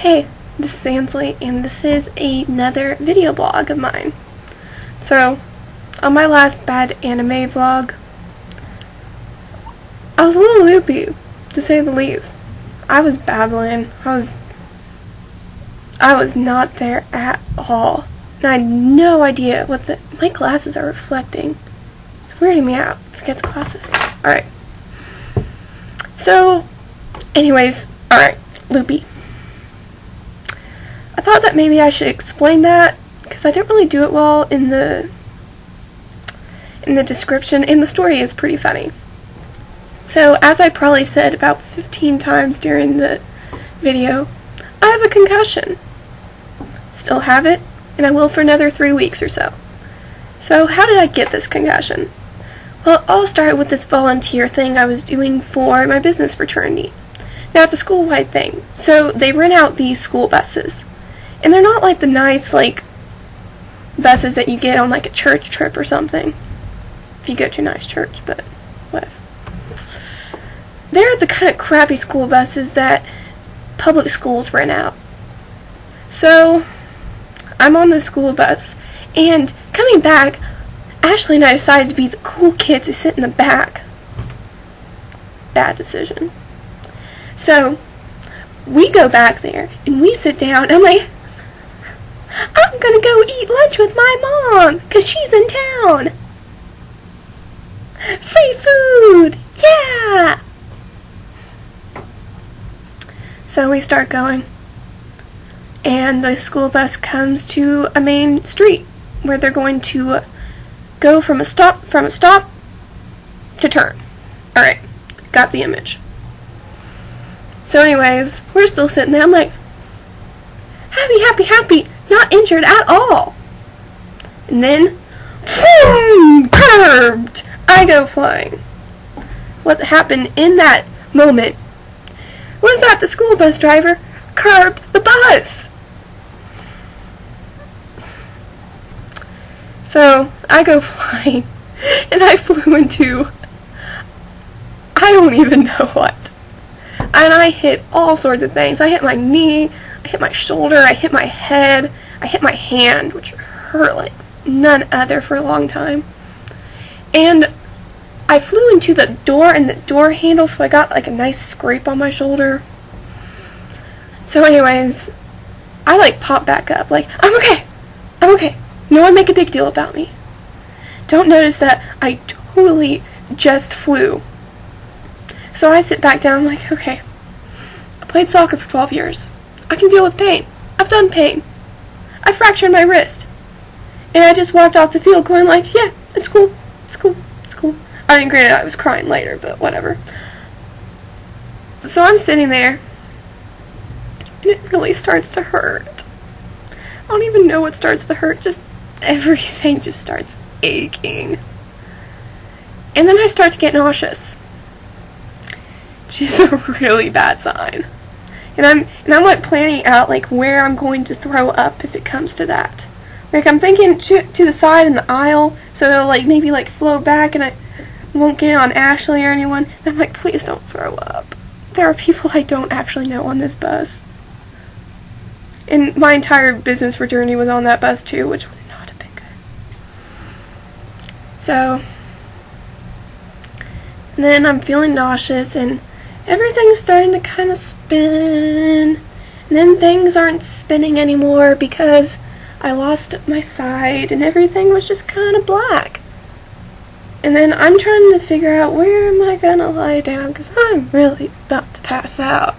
Hey, this is Ansley, and this is another video blog of mine. So, on my last bad anime vlog, I was a little loopy, to say the least. I was babbling. I was not there at all. And I had no idea what my glasses are reflecting. It's weirding me out. Forget the glasses. Alright. So, anyways, alright, loopy. I thought that maybe I should explain that, because I didn't really do it well in the description, and the story is pretty funny. So, as I probably said about 15 times during the video, I have a concussion. Still have it, and I will for another 3 weeks or so. So, how did I get this concussion? Well, I'll start with this volunteer thing I was doing for my business fraternity. Now, it's a school-wide thing, so they rent out these school buses. And they're not like the nice, buses that you get on, a church trip or something. If you go to a nice church, but whatever. They're the kind of crappy school buses that public schools rent out. So, I'm on the school bus, and coming back, Ashley and I decided to be the cool kids who sit in the back. Bad decision. So, we go back there, and we sit down, and I'm like, I'm gonna go eat lunch with my mom, 'cause she's in town. Free food! Yeah! So we start going, and the school bus comes to a main street where they're going to go from a stop to turn. Alright, got the image. So anyways, we're still sitting there. I'm like, happy, not injured at all. And then, boom, curved, I go flying. What happened in that moment was that the school bus driver curbed the bus. So, I go flying, and I flew into, I don't even know what. And I hit all sorts of things. I hit my knee, I hit my shoulder, I hit my head, I hit my hand, which hurt like none other for a long time. And I flew into the door and the door handle, so I got a nice scrape on my shoulder. So anyways, I popped back up, I'm okay. No one make a big deal about me. Don't notice that I totally just flew. So I sit back down, I'm like, okay, I played soccer for 12 years. I can deal with pain. I've done pain. I fractured my wrist. And I just walked off the field going yeah, it's cool. I mean, granted, I was crying later, but whatever. So I'm sitting there, and it really starts to hurt. I don't even know what starts to hurt, just everything just starts aching. And then I start to get nauseous. Which is a really bad sign. And I'm planning out where I'm going to throw up if it comes to that. I'm thinking to the side in the aisle, so they'll maybe float back and I won't get on Ashley or anyone. And I'm like, please don't throw up. There are people I don't actually know on this bus. And my entire business fraternity was on that bus too, which would not have been good. So, and then I'm feeling nauseous and everything's starting to kind of spin. And then things aren't spinning anymore because I lost my sight and everything was just kind of black. And then I'm trying to figure out where am I gonna lie down because I'm really about to pass out.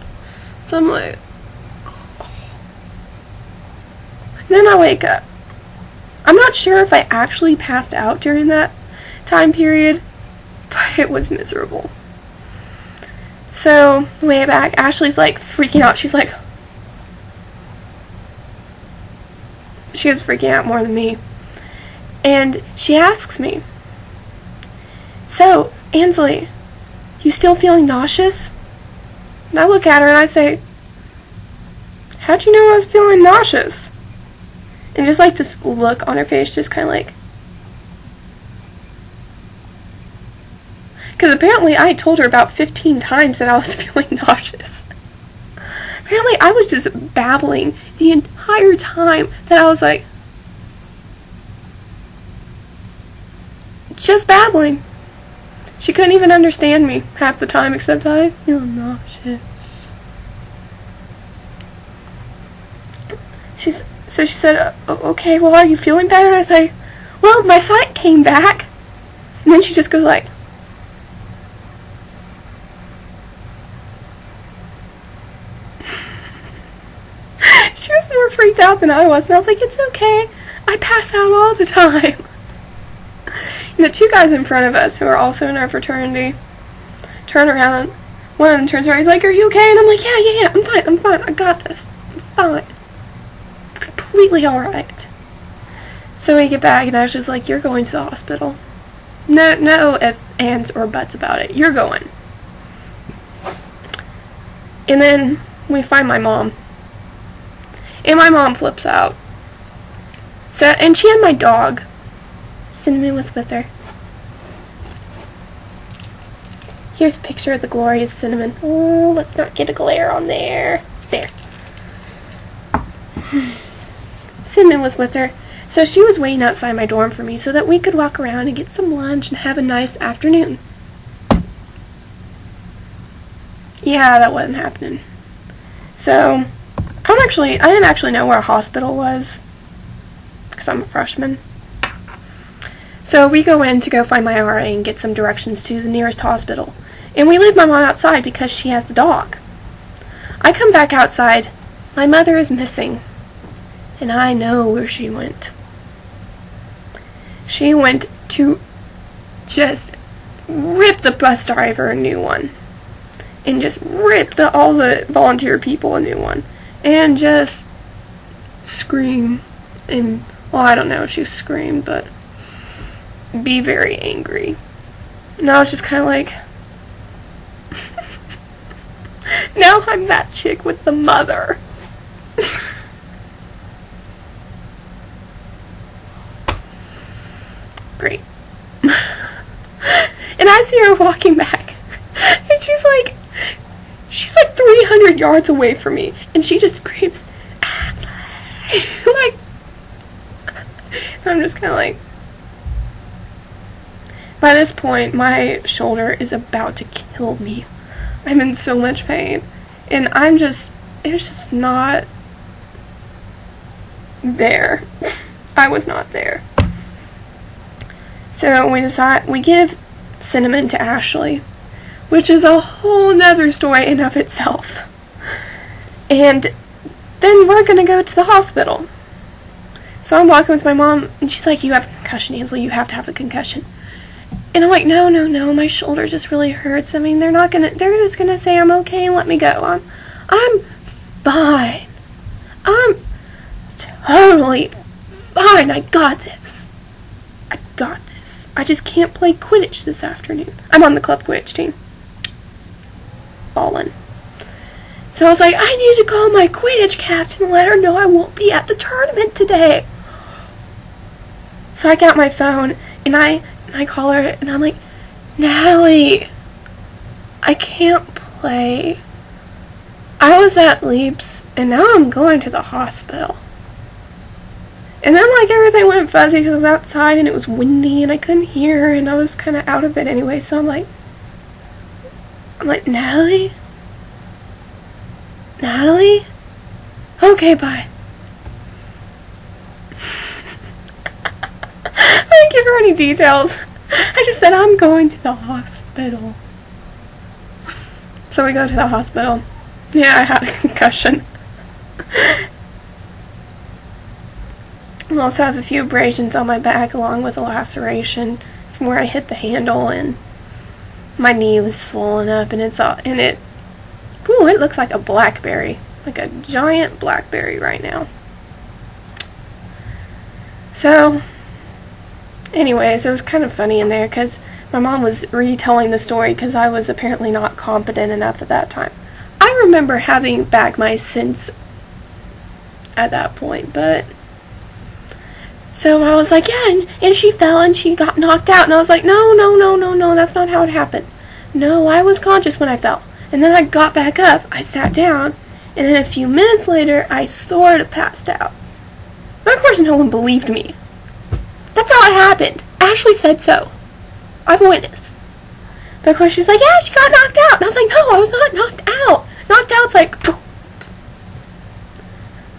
So I'm like, and then I wake up. I'm not sure if I actually passed out during that time period, but it was miserable. So, way back, Ashley's freaking out. She was freaking out more than me. And she asks me, so, Ansley, you still feeling nauseous? And I look at her and I say, how'd you know I was feeling nauseous? And just this look on her face, just kind of because apparently I told her about 15 times that I was feeling nauseous. Apparently I was just babbling the entire time that I was like, just babbling. She couldn't even understand me half the time, except I feel nauseous. So she said, okay, well, are you feeling better? And I say, well, my sight came back. And then she just goes like, she was more freaked out than I was. And I was like, it's okay. I pass out all the time. And the two guys in front of us, who are also in our fraternity, turn around. One of them turns around. He's like, are you okay? And I'm like, yeah, I'm fine. I got this. I'm fine. Completely alright. So we get back, and Ashley's like, you're going to the hospital. No ifs, ands, or buts about it. You're going. And then we find my mom. And my mom flips out. And she had my dog. Cinnamon was with her. Here's a picture of the glorious Cinnamon. Oh, let's not get a glare on there. There. Cinnamon was with her. So she was waiting outside my dorm for me so that we could walk around and get some lunch and have a nice afternoon. Yeah, that wasn't happening. So, I didn't actually know where a hospital was, because I'm a freshman. So we go in to go find my RA and get some directions to the nearest hospital. And we leave my mom outside because she has the dog. I come back outside. My mother is missing. And I know where she went. She went to just rip the bus driver a new one. And just rip all the volunteer people a new one. And just scream. And, well, I don't know if she screamed, but be very angry. And I was just kind of like, now I'm that chick with the mother. Great. And I see her walking back, and she's like 300 yards away from me, and she just screams, like, I'm just kind of like, by this point, my shoulder is about to kill me. I'm in so much pain, and it was just not there. I was not there. So we give Cinnamon to Ashley, which is a whole nother story in of itself. And then we're gonna go to the hospital. So I'm walking with my mom, and she's like, you have a concussion, Ansley, you have to have a concussion. And I'm like, no, my shoulder just really hurts. I mean, they're just gonna say I'm okay and let me go. I'm fine. I'm totally fine. I got this. I just can't play Quidditch this afternoon. I'm on the club Quidditch team. Ballin'. So I was like, I need to call my Quidditch captain and let her know I won't be at the tournament today. So I got my phone, and I call her, and I'm like, Natalie, I can't play. I was at Leaps, and now I'm going to the hospital. And then, like, everything went fuzzy because I was outside, and it was windy, and I couldn't hear, and I was kind of out of it anyway, so I'm like, Natalie? Okay, bye. I didn't give her any details. I just said, I'm going to the hospital. So we go to the hospital. Yeah, I had a concussion. I also have a few abrasions on my back along with a laceration from where I hit the handle, and my knee was swollen up, and it looks like a blackberry. Like a giant blackberry right now. So, anyways, it was kind of funny in there because my mom was retelling the story because I was apparently not competent enough at that time. I remember having back my sense at that point, but so I was like, yeah, and she fell and she got knocked out, and I was like, no, that's not how it happened. No, I was conscious when I fell, and then I got back up, I sat down, And then a few minutes later, I sort of passed out. But of course, no one believed me. That's how it happened. Ashley said so. I have a witness. But of course, she's like, yeah, she got knocked out. And I was like, no, I was not knocked out. Knocked out's like, poof.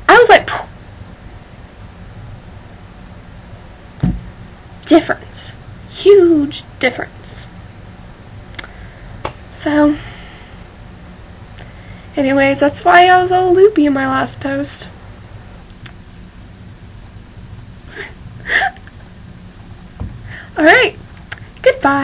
I was like, poof. Difference. Huge difference. So, anyways, that's why I was all loopy in my last post. Alright, goodbye.